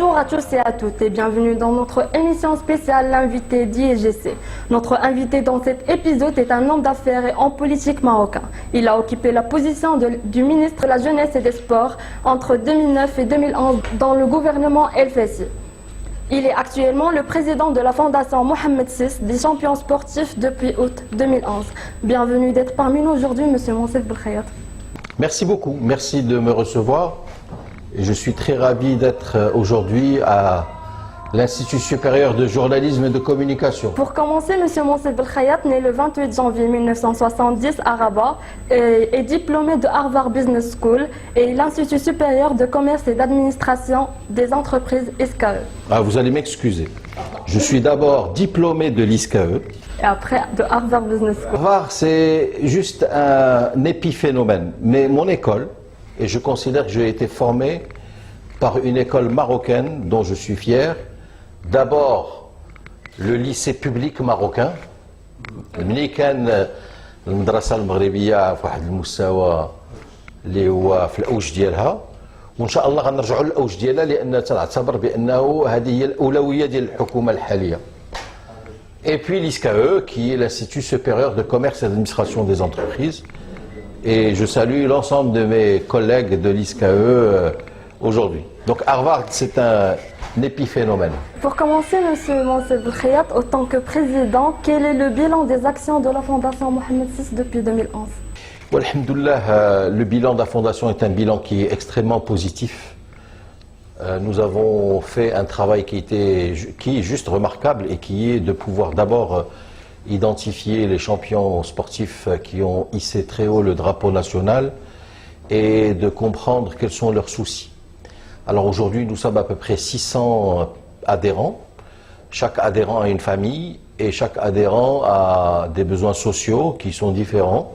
Bonjour à tous et à toutes et bienvenue dans notre émission spéciale L'invité d'IEGC. Notre invité dans cet épisode est un homme d'affaires et homme politique marocain. Il a occupé la position du ministre de la Jeunesse et des Sports entre 2009 et 2011 dans le gouvernement El Fessi. Il est actuellement le président de la fondation Mohamed VI des champions sportifs depuis août 2011. Bienvenue d'être parmi nous aujourd'hui, monsieur Monsef Belkhayat. Merci beaucoup, merci de me recevoir. Et je suis très ravi d'être aujourd'hui à l'Institut supérieur de journalisme et de communication. Pour commencer, monsieur Monsef Belkhayat, né le 28 janvier 1970 à Rabat, est diplômé de Harvard Business School et l'Institut supérieur de commerce et d'administration des entreprises ISKE. Ah, vous allez m'excuser. Je suis d'abord diplômé de l'ISKE. Et après de Harvard Business School. Harvard, c'est juste un épiphénomène. Mais mon école, et je considère que j'ai été formé par une école marocaine dont je suis fier. D'abord, le lycée public marocain. ملي كان المدرسة المغربية في واحد المستوى اللي هو في الأوج ديالها وإن شاء الله غنرجعوا للأوج ديالها لأن تعتبر بأنه هذه هي الأولوية ديال الحكومة الحالية. Et puis l'ISKE, qui est l'Institut supérieur de commerce et d'administration des entreprises. Et je salue l'ensemble de mes collègues de l'ISKE aujourd'hui. Donc Harvard, c'est un épiphénomène. Pour commencer, monsieur Monsef Belkhayat, en tant que président, quel est le bilan des actions de la Fondation Mohamed VI depuis 2011? Alhamdoulilah, le bilan de la Fondation est un bilan qui est extrêmement positif. Nous avons fait un travail qui est juste remarquable et qui est de pouvoir d'abord identifier les champions sportifs qui ont hissé très haut le drapeau national et de comprendre quels sont leurs soucis. Alors aujourd'hui, nous sommes à peu près 600 adhérents. Chaque adhérent a une famille et chaque adhérent a des besoins sociaux qui sont différents.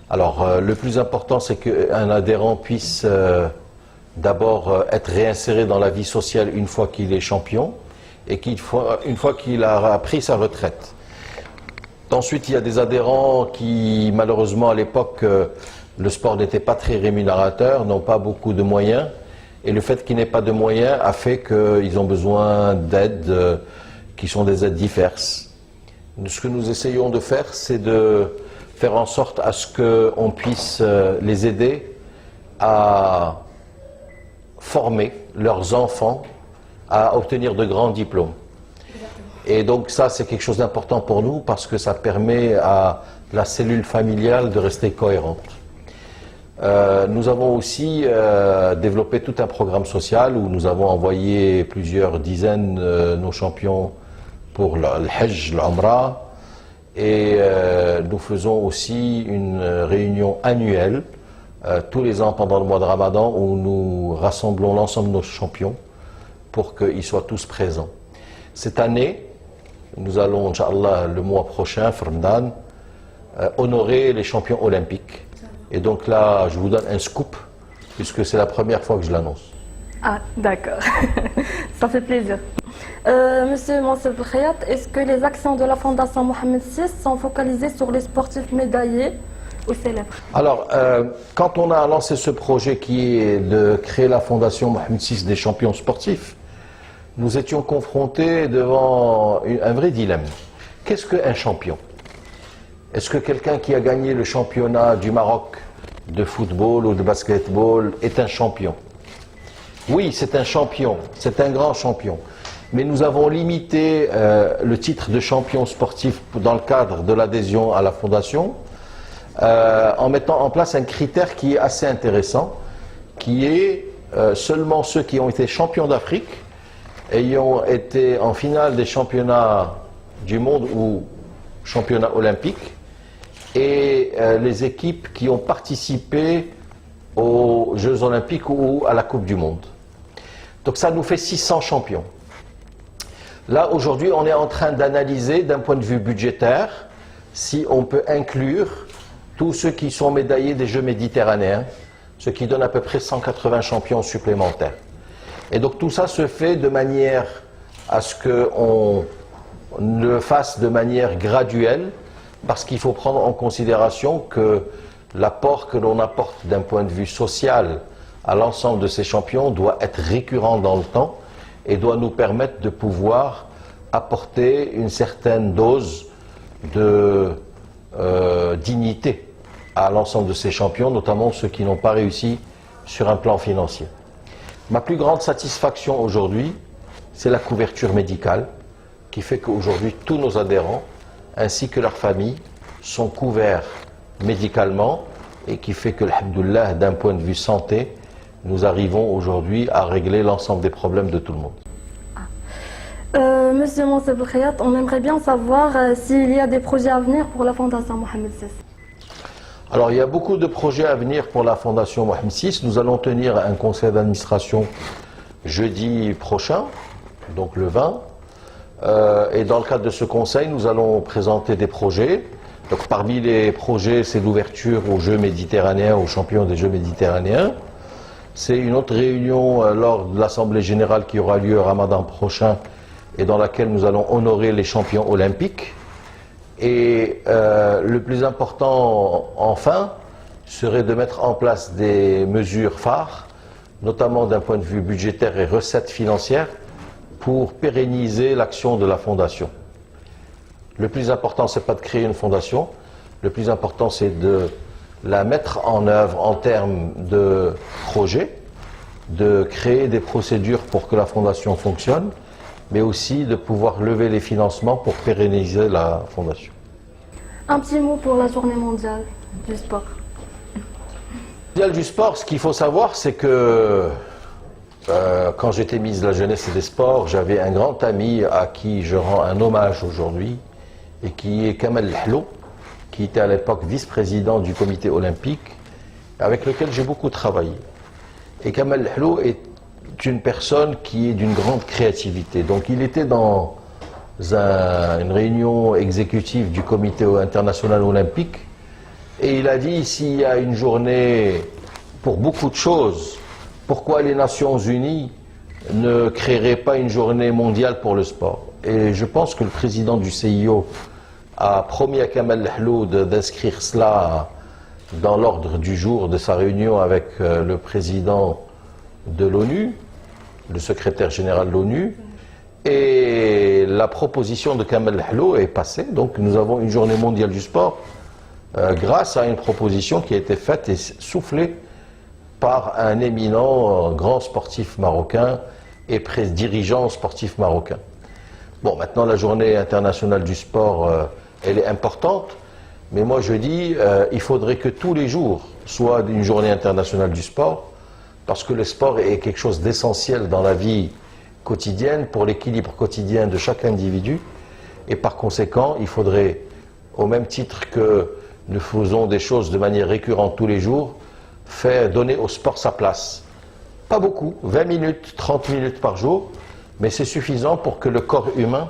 Alors le plus important, c'est qu'un adhérent puisse d'abord être réinséré dans la vie sociale une fois qu'il est champion et une fois qu'il a pris sa retraite. Ensuite, il y a des adhérents qui, malheureusement, à l'époque, le sport n'était pas très rémunérateur, n'ont pas beaucoup de moyens. Et le fait qu'il n'ait pas de moyens a fait qu'ils ont besoin d'aides qui sont des aides diverses. Ce que nous essayons de faire, c'est de faire en sorte à ce qu'on puisse les aider à former leurs enfants à obtenir de grands diplômes. Et donc ça, c'est quelque chose d'important pour nous parce que ça permet à la cellule familiale de rester cohérente. Nous avons aussi développé tout un programme social où nous avons envoyé plusieurs dizaines de nos champions pour le Hajj, l'Umrah. Et nous faisons aussi une réunion annuelle tous les ans pendant le mois de Ramadan où nous rassemblons l'ensemble de nos champions pour qu'ils soient tous présents. Cette année, nous allons, Inch'Allah, le mois prochain, Ramadan, honorer les champions olympiques. Et donc là, je vous donne un scoop, puisque c'est la première fois que je l'annonce. Ah, d'accord. Ça fait plaisir. Monsieur Monsef Belkhayat, est-ce que les actions de la Fondation Mohamed VI sont focalisées sur les sportifs médaillés ou célèbres? Alors, quand on a lancé ce projet qui est de créer la Fondation Mohamed VI des champions sportifs, nous étions confrontés devant un vrai dilemme. Qu'est-ce qu'un champion? Est-ce que quelqu'un qui a gagné le championnat du Maroc de football ou de basketball est un champion? Oui, c'est un champion, c'est un grand champion. Mais nous avons limité le titre de champion sportif dans le cadre de l'adhésion à la Fondation en mettant en place un critère qui est assez intéressant, qui est seulement ceux qui ont été champions d'Afrique, ayant été en finale des championnats du monde ou championnats olympiques, et les équipes qui ont participé aux Jeux olympiques ou à la Coupe du monde. Donc ça nous fait 600 champions. Là, aujourd'hui, on est en train d'analyser d'un point de vue budgétaire si on peut inclure tous ceux qui sont médaillés des Jeux méditerranéens, ce qui donne à peu près 180 champions supplémentaires. Et donc tout ça se fait de manière à ce qu'on le fasse de manière graduelle, parce qu'il faut prendre en considération que l'apport que l'on apporte d'un point de vue social à l'ensemble de ces champions doit être récurrent dans le temps et doit nous permettre de pouvoir apporter une certaine dose de dignité à l'ensemble de ces champions, notamment ceux qui n'ont pas réussi sur un plan financier. Ma plus grande satisfaction aujourd'hui, c'est la couverture médicale qui fait qu'aujourd'hui tous nos adhérents ainsi que leurs familles sont couverts médicalement et qui fait que, alhamdoulilah, d'un point de vue santé, nous arrivons aujourd'hui à régler l'ensemble des problèmes de tout le monde. Monsieur Monsef Belkhayat, on aimerait bien savoir s'il y a des projets à venir pour la Fondation Mohamed VI. Alors, il y a beaucoup de projets à venir pour la Fondation Mohamed VI. Nous allons tenir un conseil d'administration jeudi prochain, donc le 20. Et dans le cadre de ce conseil, nous allons présenter des projets. Donc, parmi les projets, c'est l'ouverture aux Jeux méditerranéens, aux champions des Jeux méditerranéens. C'est une autre réunion lors de l'Assemblée générale qui aura lieu au Ramadan prochain et dans laquelle nous allons honorer les champions olympiques. Et le plus important, enfin, serait de mettre en place des mesures phares, notamment d'un point de vue budgétaire et recettes financières, pour pérenniser l'action de la Fondation. Le plus important, ce n'est pas de créer une fondation, le plus important, c'est de la mettre en œuvre en termes de projets, de créer des procédures pour que la Fondation fonctionne, mais aussi de pouvoir lever les financements pour pérenniser la Fondation. Un petit mot pour la journée mondiale du sport. Mondial du sport, ce qu'il faut savoir, c'est que quand j'étais ministre de la Jeunesse et des Sports, j'avais un grand ami à qui je rends un hommage aujourd'hui, et qui est Kamal Lehlo, qui était à l'époque vice-président du comité olympique, avec lequel j'ai beaucoup travaillé. Et Kamal Lehlo est une personne qui est d'une grande créativité. Donc il était dans une réunion exécutive du comité international olympique, et il a dit, s'il y a une journée pour beaucoup de choses, pourquoi les Nations Unies ne créeraient pas une journée mondiale pour le sport? Et je pense que le président du CIO a promis à Kamal Lehlo d'inscrire cela dans l'ordre du jour de sa réunion avec le président de l'ONU, le secrétaire général de l'ONU, et la proposition de Kamal Lehlo est passée. Donc nous avons une journée mondiale du sport grâce à une proposition qui a été faite et soufflée par un éminent grand sportif marocain et dirigeant sportif marocain. Bon, maintenant la journée internationale du sport, elle est importante, mais moi je dis, il faudrait que tous les jours soient une journée internationale du sport, parce que le sport est quelque chose d'essentiel dans la vie quotidienne, pour l'équilibre quotidien de chaque individu, et par conséquent, il faudrait, au même titre que nous faisons des choses de manière récurrente tous les jours, donner au sport sa place. Pas beaucoup, 20 minutes, 30 minutes par jour, mais c'est suffisant pour que le corps humain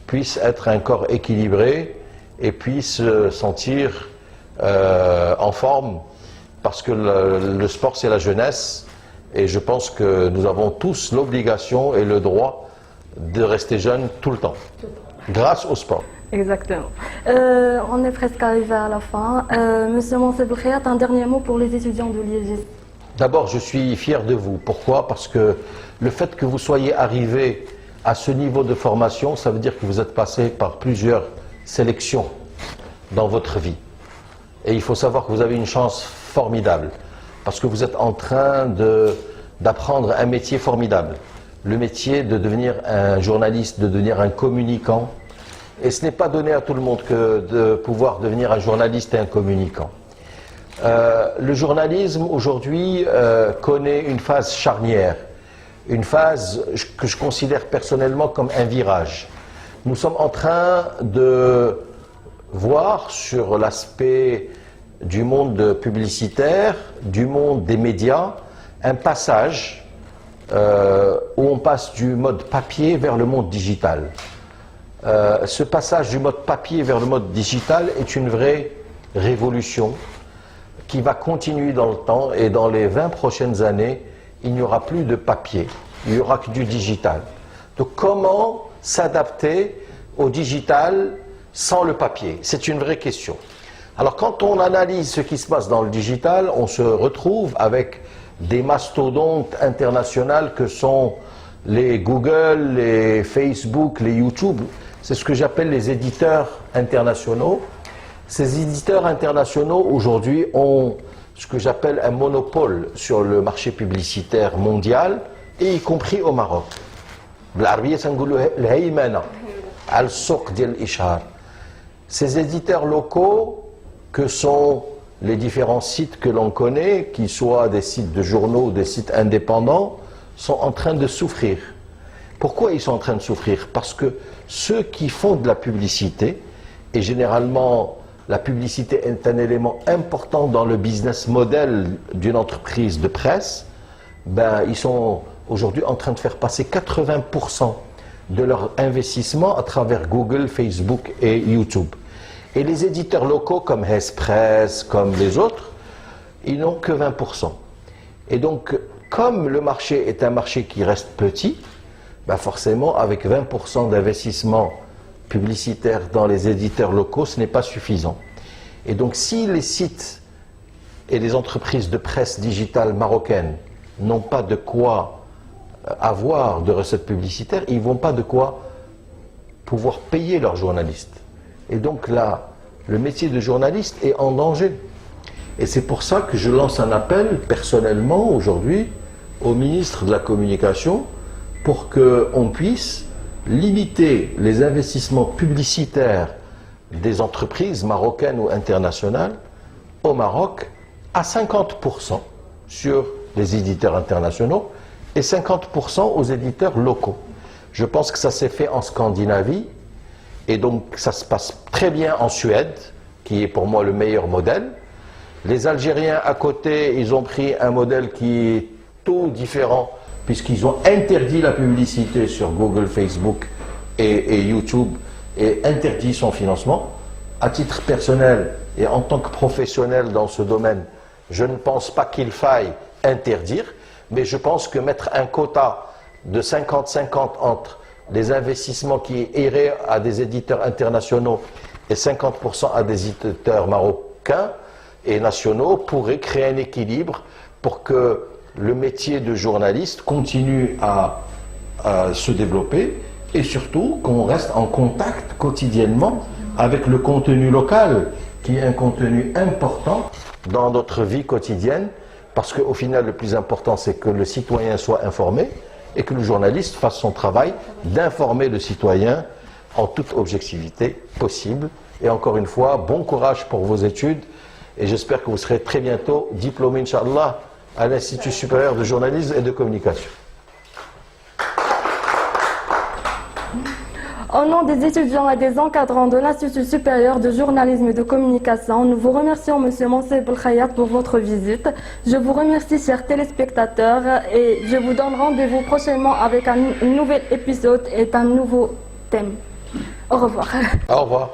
puisse être un corps équilibré et puisse se sentir en forme, parce que le sport c'est la jeunesse, et je pense que nous avons tous l'obligation et le droit de rester jeunes tout le temps, grâce au sport. Exactement. On est presque arrivé à la fin. Monsieur Monsef Belkhayat, un dernier mot pour les étudiants de l'IEGC. D'abord, je suis fier de vous. Pourquoi? Parce que le fait que vous soyez arrivé à ce niveau de formation, ça veut dire que vous êtes passé par plusieurs sélections dans votre vie. Et il faut savoir que vous avez une chance formidable, parce que vous êtes en train d'apprendre un métier formidable. Le métier de devenir un journaliste, de devenir un communicant. Et ce n'est pas donné à tout le monde que de pouvoir devenir un journaliste et un communicant. Le journalisme aujourd'hui connaît une phase charnière, une phase que je considère personnellement comme un virage. Nous sommes en train de voir sur l'aspect du monde publicitaire, du monde des médias, un passage où on passe du mode papier vers le monde digital. Ce passage du mode papier vers le mode digital est une vraie révolution qui va continuer dans le temps, et dans les 20 prochaines années, il n'y aura plus de papier, il n'y aura que du digital. Donc comment s'adapter au digital sans le papier? C'est une vraie question. Alors quand on analyse ce qui se passe dans le digital, on se retrouve avec des mastodontes internationales que sont les Google, les Facebook, les YouTube, c'est ce que j'appelle les éditeurs internationaux. Ces éditeurs internationaux aujourd'hui ont ce que j'appelle un monopole sur le marché publicitaire mondial, et y compris au Maroc. Ces éditeurs locaux, que sont les différents sites que l'on connaît, qu'ils soient des sites de journaux ou des sites indépendants, sont en train de souffrir. Pourquoi ils sont en train de souffrir? Parce que ceux qui font de la publicité, et généralement la publicité est un élément important dans le business model d'une entreprise de presse, ils sont aujourd'hui en train de faire passer 80% de leur investissement à travers Google, Facebook et YouTube. Et les éditeurs locaux comme Hespress, comme les autres, ils n'ont que 20%. Et donc, comme le marché est un marché qui reste petit, forcément, avec 20% d'investissement publicitaire dans les éditeurs locaux, ce n'est pas suffisant. Et donc, si les sites et les entreprises de presse digitale marocaines n'ont pas de quoi avoir de recettes publicitaires, ils n'ont pas de quoi pouvoir payer leurs journalistes. Et donc là, le métier de journaliste est en danger. Et c'est pour ça que je lance un appel personnellement aujourd'hui au ministre de la Communication pour qu'on puisse limiter les investissements publicitaires des entreprises marocaines ou internationales au Maroc à 50% sur les éditeurs internationaux et 50% aux éditeurs locaux. Je pense que ça s'est fait en Scandinavie et donc ça se passe très bien en Suède, qui est pour moi le meilleur modèle. Les Algériens à côté, ils ont pris un modèle qui est tout différent puisqu'ils ont interdit la publicité sur Google, Facebook et YouTube et interdit son financement. À titre personnel et en tant que professionnel dans ce domaine, je ne pense pas qu'il faille interdire, mais je pense que mettre un quota de 50-50 entre les investissements qui iraient à des éditeurs internationaux et 50% à des éditeurs marocains et nationaux pourrait créer un équilibre pour que le métier de journaliste continue à se développer et surtout qu'on reste en contact quotidiennement avec le contenu local qui est un contenu important dans notre vie quotidienne parce qu'au final le plus important c'est que le citoyen soit informé et que le journaliste fasse son travail d'informer le citoyen en toute objectivité possible. Et encore une fois, bon courage pour vos études et j'espère que vous serez très bientôt diplômé, Inch'Allah, à l'Institut supérieur de journalisme et de communication. Au nom des étudiants et des encadrants de l'Institut supérieur de journalisme et de communication, nous vous remercions, Monsieur Mansour Belkhayat, pour votre visite. Je vous remercie, chers téléspectateurs, et je vous donne rendez-vous prochainement avec un nouvel épisode et un nouveau thème. Au revoir. Au revoir.